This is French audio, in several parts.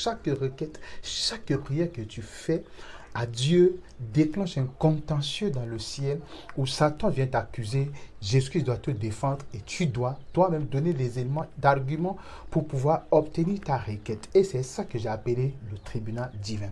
chaque requête, chaque prière que tu fais à Dieu déclenche un contentieux dans le ciel où Satan vient t'accuser, Jésus-Christ doit te défendre et tu dois toi-même donner des éléments d'argument pour pouvoir obtenir ta requête. Et c'est ça que j'ai appelé le tribunal divin.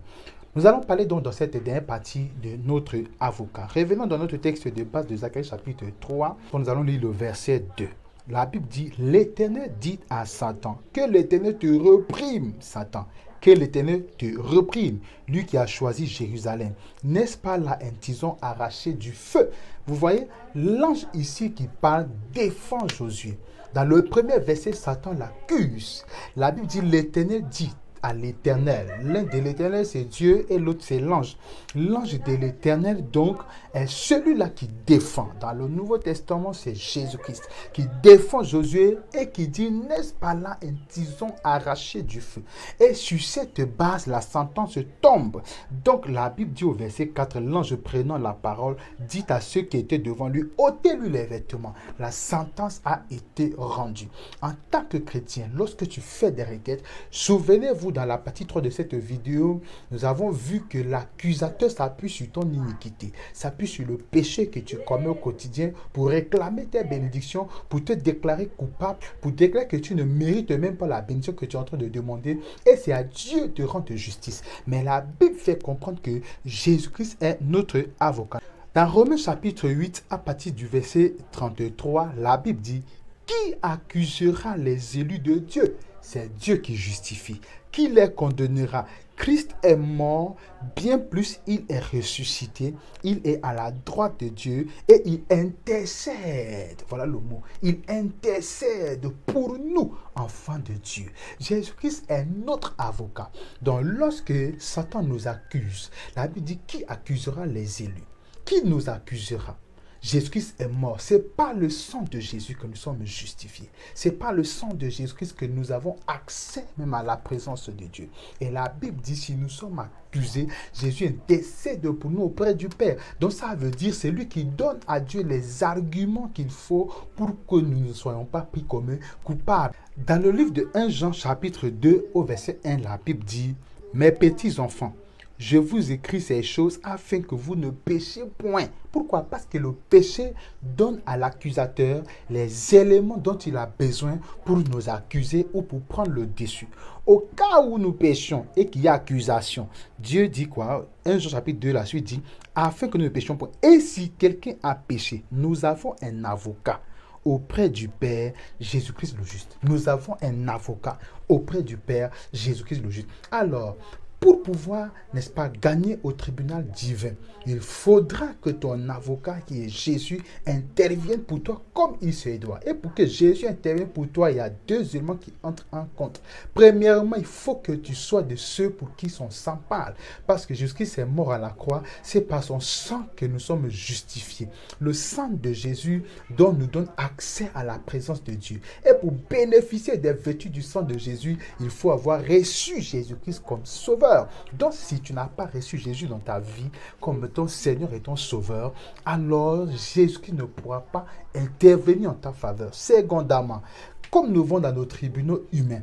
Nous allons parler donc dans cette dernière partie de notre avocat. Revenons dans notre texte de base de Zacharie chapitre 3, nous allons lire le verset 2. La Bible dit, l'Éternel dit à Satan, que l'Éternel te reprime, Satan. Que l'Éternel te reprime, lui qui a choisi Jérusalem. N'est-ce pas là un tison arraché du feu? Vous voyez, l'ange ici qui parle défend Josué. Dans le premier verset, Satan l'accuse. La Bible dit, l'Éternel dit à l'Éternel. L'un de l'Éternel, c'est Dieu et l'autre, c'est l'ange. L'ange de l'Éternel, donc, est celui-là qui défend. Dans le Nouveau Testament, c'est Jésus-Christ qui défend Josué et qui dit, n'est-ce pas là un tison arraché du feu? Et sur cette base, la sentence tombe. Donc, la Bible dit au verset 4, l'ange prenant la parole, dit à ceux qui étaient devant lui, ôtez-lui les vêtements. La sentence a été rendue. En tant que chrétien, lorsque tu fais des requêtes, souvenez-vous, dans la partie 3 de cette vidéo, nous avons vu que l'accusateur s'appuie sur ton iniquité, s'appuie sur le péché que tu commets au quotidien pour réclamer tes bénédictions, pour te déclarer coupable, pour déclarer que tu ne mérites même pas la bénédiction que tu es en train de demander. Et c'est à Dieu de rendre justice. Mais la Bible fait comprendre que Jésus-Christ est notre avocat. Dans Romains chapitre 8, à partir du verset 33, la Bible dit, qui accusera les élus de Dieu? C'est Dieu qui justifie. Qui les condamnera? Christ est mort, bien plus il est ressuscité, il est à la droite de Dieu et il intercède. Voilà le mot. Il intercède pour nous, enfants de Dieu. Jésus-Christ est notre avocat. Donc lorsque Satan nous accuse, la Bible dit, qui accusera les élus? Qui nous accusera? Jésus-Christ est mort. Ce n'est pas le sang de Jésus que nous sommes justifiés. Ce n'est pas le sang de Jésus-Christ que nous avons accès même à la présence de Dieu. Et la Bible dit, si nous sommes accusés, Jésus intercède pour nous auprès du Père. Donc ça veut dire, c'est lui qui donne à Dieu les arguments qu'il faut pour que nous ne soyons pas pris comme coupables. Dans le livre de 1 Jean chapitre 2 au verset 1, la Bible dit, mes petits enfants, je vous écris ces choses afin que vous ne péchiez point. Pourquoi? Parce que le péché donne à l'accusateur les éléments dont il a besoin pour nous accuser ou pour prendre le dessus. Au cas où nous péchions et qu'il y a accusation, Dieu dit quoi? 1 Jean chapitre 2, la suite dit, afin que nous ne péchions point. Et si quelqu'un a péché, nous avons un avocat auprès du Père, Jésus-Christ le juste. Nous avons un avocat auprès du Père, Jésus-Christ le juste. Alors, pour pouvoir, n'est-ce pas, gagner au tribunal divin, il faudra que ton avocat, qui est Jésus, intervienne pour toi comme il se doit. Et pour que Jésus intervienne pour toi, il y a deux éléments qui entrent en compte. Premièrement, il faut que tu sois de ceux pour qui son sang parle. Parce que Jésus-Christ est mort à la croix, c'est par son sang que nous sommes justifiés. Le sang de Jésus nous donne accès à la présence de Dieu. Et pour bénéficier des vertus du sang de Jésus, il faut avoir reçu Jésus-Christ comme sauveur. Donc, si tu n'as pas reçu Jésus dans ta vie comme ton Seigneur et ton Sauveur, alors Jésus ne pourra pas intervenir en ta faveur. Secondamment, comme nous vivons dans nos tribunaux humains,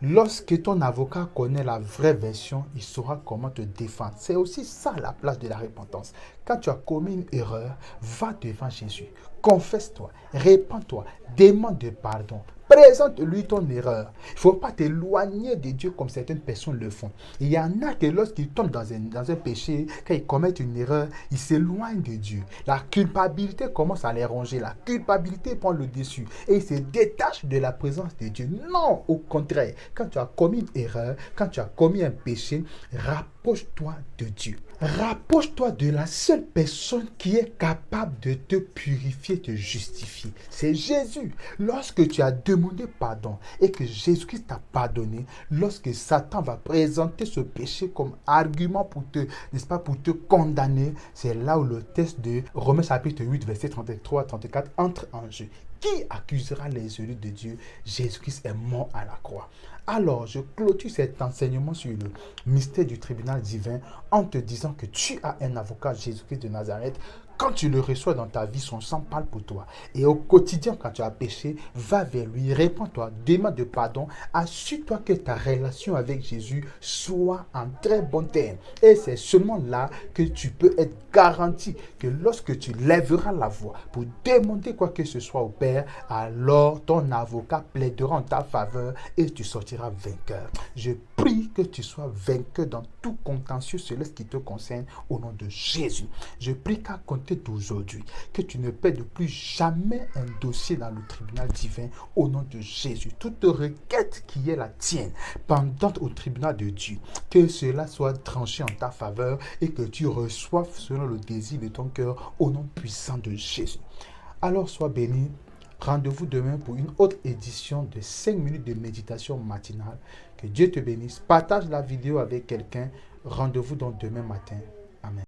lorsque ton avocat connaît la vraie version, il saura comment te défendre. C'est aussi ça la place de la repentance. Quand tu as commis une erreur, va devant Jésus. Confesse-toi, répands-toi, demande pardon. Présente-lui ton erreur. Il ne faut pas t'éloigner de Dieu comme certaines personnes le font. Il y en a que lorsqu'ils tombent dans un péché, quand ils commettent une erreur, ils s'éloignent de Dieu. La culpabilité commence à les ronger. La culpabilité prend le dessus. Et ils se détachent de la présence de Dieu. Non, au contraire. Quand tu as commis une erreur, quand tu as commis un péché, rapproche-toi de Dieu. Rapproche-toi de la seule personne qui est capable de te purifier, te justifier. C'est Jésus. Lorsque tu as demandé pardon et que Jésus-Christ t'a pardonné, lorsque Satan va présenter ce péché comme argument pour te, n'est-ce pas, pour te condamner, c'est là où le texte de Romains chapitre 8, verset 33-34 entre en jeu. Qui accusera les élus de Dieu? Jésus-Christ est mort à la croix. Alors, je clôture cet enseignement sur le mystère du tribunal divin en te disant que tu as un avocat, Jésus-Christ de Nazareth, quand tu le reçois dans ta vie, son sang parle pour toi. Et au quotidien, quand tu as péché, va vers lui, répands-toi, demande de pardon, assure-toi que ta relation avec Jésus soit en très bon terme. Et c'est seulement là que tu peux être garanti que lorsque tu lèveras la voix pour demander quoi que ce soit au Père, alors ton avocat plaidera en ta faveur et tu sortiras vainqueur. Je prie que tu sois vainqueur dans tout contentieux céleste qui te concerne au nom de Jésus. Je prie qu'à compter d'aujourd'hui, que tu ne perdes plus jamais un dossier dans le tribunal divin au nom de Jésus. Toute requête qui est la tienne, pendante au tribunal de Dieu, que cela soit tranché en ta faveur et que tu reçoives selon le désir de ton cœur au nom puissant de Jésus. Alors sois béni. Rendez-vous demain pour une autre édition de 5 minutes de méditation matinale. Que Dieu te bénisse. Partage la vidéo avec quelqu'un. Rendez-vous donc demain matin.